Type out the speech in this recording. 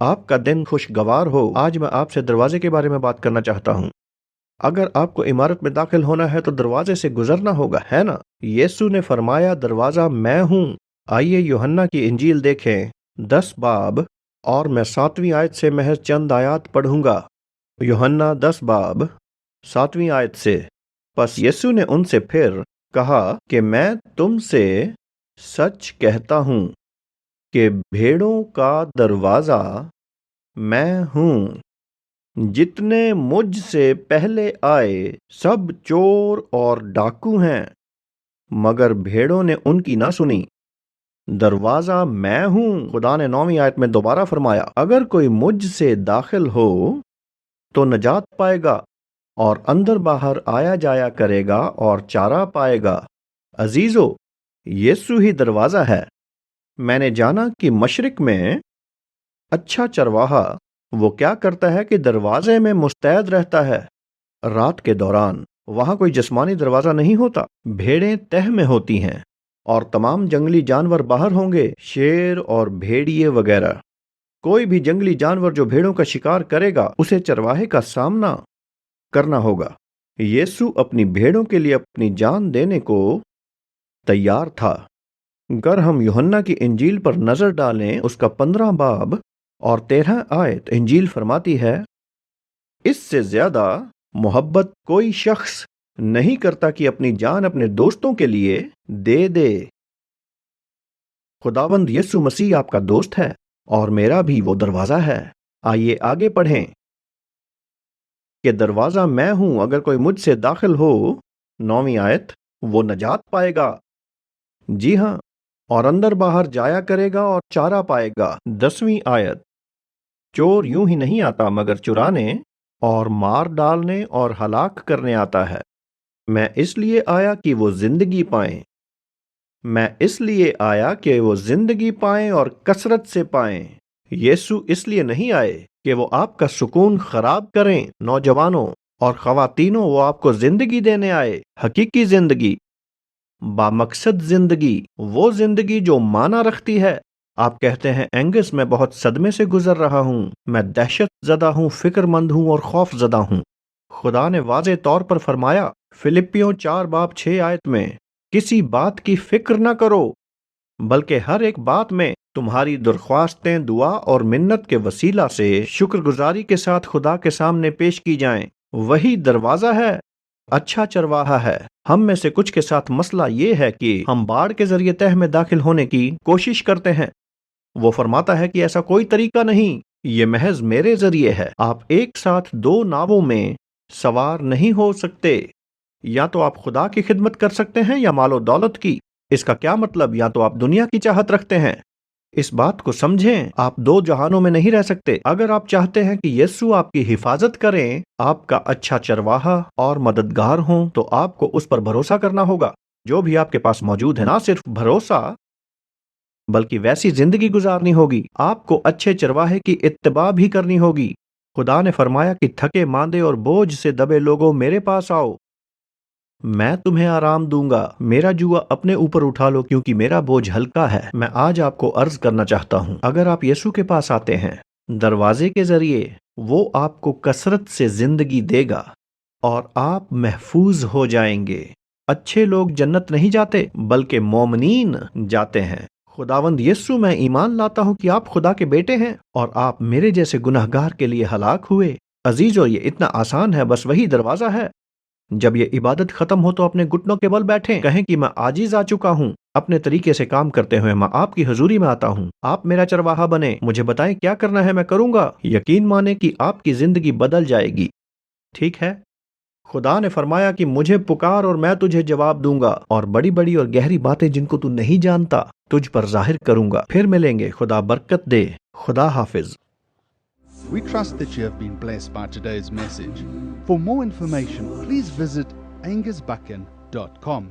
آپ کا دن خوشگوار ہو۔ آج میں آپ سے دروازے کے بارے میں بات کرنا چاہتا ہوں۔ اگر آپ کو عمارت میں داخل ہونا ہے تو دروازے سے گزرنا ہوگا، ہے نا؟ یسوع نے فرمایا دروازہ میں ہوں۔ آئیے یوحنا کی انجیل دیکھیں 10 باب اور میں 7ویں آیت سے محض چند آیات پڑھوں گا۔ یوحنا 10 باب 7ویں آیت سے۔ پس یسوع نے ان سے پھر کہا کہ میں تم سے سچ کہتا ہوں کہ بھیڑوں کا دروازہ میں ہوں۔ جتنے مجھ سے پہلے آئے سب چور اور ڈاکو ہیں، مگر بھیڑوں نے ان کی نہ سنی۔ دروازہ میں ہوں۔ خدا نے 9ویں آیت میں دوبارہ فرمایا اگر کوئی مجھ سے داخل ہو تو نجات پائے گا اور اندر باہر آیا جایا کرے گا اور چارہ پائے گا۔ عزیزو، یسوع ہی دروازہ ہے۔ میں نے جانا کہ مشرق میں اچھا چرواہا وہ کیا کرتا ہے کہ دروازے میں مستعد رہتا ہے رات کے دوران۔ وہاں کوئی جسمانی دروازہ نہیں ہوتا، بھیڑیں تہ میں ہوتی ہیں اور تمام جنگلی جانور باہر ہوں گے، شیر اور بھیڑیے وغیرہ۔ کوئی بھی جنگلی جانور جو بھیڑوں کا شکار کرے گا اسے چرواہے کا سامنا کرنا ہوگا۔ یسوع اپنی بھیڑوں کے لیے اپنی جان دینے کو تیار تھا۔ اگر ہم یوحنا کی انجیل پر نظر ڈالیں، اس کا 15 باب اور 13 آیت انجیل فرماتی ہے اس سے زیادہ محبت کوئی شخص نہیں کرتا کہ اپنی جان اپنے دوستوں کے لیے دے دے۔ خداوند یسوع مسیح آپ کا دوست ہے اور میرا بھی وہ دروازہ ہے۔ آئیے آگے پڑھیں کہ دروازہ میں ہوں، اگر کوئی مجھ سے داخل ہو، 9ویں آیت، وہ نجات پائے گا۔ جی ہاں، اور اندر باہر جایا کرے گا اور چارہ پائے گا۔ 10ویں آیت، چور یوں ہی نہیں آتا مگر چرانے اور مار ڈالنے اور ہلاک کرنے آتا ہے۔ میں اس لیے آیا کہ وہ زندگی پائیں۔ میں اس لیے آیا کہ وہ زندگی پائیں اور کثرت سے پائیں۔ یسوع اس لیے نہیں آئے کہ وہ آپ کا سکون خراب کریں۔ نوجوانوں اور خواتینوں، وہ آپ کو زندگی دینے آئے، حقیقی زندگی، بامقصد زندگی، وہ زندگی جو معنی رکھتی ہے۔ آپ کہتے ہیں اینگس میں بہت صدمے سے گزر رہا ہوں، میں دہشت زدہ ہوں، فکر مند ہوں اور خوف زدہ ہوں۔ خدا نے واضح طور پر فرمایا فلپیوں 4 باب 6 آیت میں کسی بات کی فکر نہ کرو، بلکہ ہر ایک بات میں تمہاری درخواستیں دعا اور منت کے وسیلہ سے شکر گزاری کے ساتھ خدا کے سامنے پیش کی جائیں۔ وہی دروازہ ہے، اچھا چرواہا ہے۔ ہم میں سے کچھ کے ساتھ مسئلہ یہ ہے کہ ہم باڑ کے ذریعے تہ میں داخل ہونے کی کوشش کرتے ہیں۔ وہ فرماتا ہے کہ ایسا کوئی طریقہ نہیں، یہ محض میرے ذریعے ہے۔ آپ ایک ساتھ 2 ناووں میں سوار نہیں ہو سکتے، یا تو آپ خدا کی خدمت کر سکتے ہیں یا مال و دولت کی۔ اس کا کیا مطلب؟ یا تو آپ دنیا کی چاہت رکھتے ہیں۔ اس بات کو سمجھیں، آپ 2 جہانوں میں نہیں رہ سکتے۔ اگر آپ چاہتے ہیں کہ یسوع آپ کی حفاظت کریں، آپ کا اچھا چرواہا اور مددگار ہوں، تو آپ کو اس پر بھروسہ کرنا ہوگا جو بھی آپ کے پاس موجود ہے۔ نہ صرف بھروسہ بلکہ ویسی زندگی گزارنی ہوگی۔ آپ کو اچھے چرواہے کی اتباع بھی کرنی ہوگی۔ خدا نے فرمایا کہ تھکے ماندے اور بوجھ سے دبے لوگوں میرے پاس آؤ، میں تمہیں آرام دوں گا۔ میرا جوا اپنے اوپر اٹھا لو کیونکہ میرا بوجھ ہلکا ہے۔ میں آج آپ کو عرض کرنا چاہتا ہوں، اگر آپ یسوع کے پاس آتے ہیں دروازے کے ذریعے، وہ آپ کو کثرت سے زندگی دے گا اور آپ محفوظ ہو جائیں گے۔ اچھے لوگ جنت نہیں جاتے بلکہ مومنین جاتے ہیں۔ خداوند یسوع، میں ایمان لاتا ہوں کہ آپ خدا کے بیٹے ہیں اور آپ میرے جیسے گناہگار کے لیے ہلاک ہوئے۔ عزیزو، یہ اتنا آسان ہے، بس وہی دروازہ ہے۔ جب یہ عبادت ختم ہو تو اپنے گھٹنوں کے بل بیٹھیں، کہیں کہ میں عاجز آ چکا ہوں۔ اپنے طریقے سے کام کرتے ہوئے میں آپ کی حضوری میں آتا ہوں۔ آپ میرا چرواہا بنیں، مجھے بتائیں کیا کرنا ہے، میں کروں گا۔ یقین مانیں کہ آپ کی زندگی بدل جائے گی۔ ٹھیک ہے؟ خدا نے فرمایا کہ مجھے پکار اور میں تجھے جواب دوں گا، اور بڑی بڑی اور گہری باتیں جن کو تو نہیں جانتا تجھ پر ظاہر کروں گا۔ پھر ملیں گے۔ خدا برکت دے۔ خدا حافظ۔ We trust that you have been blessed by today's message. For more information, please visit angusbuchan.com.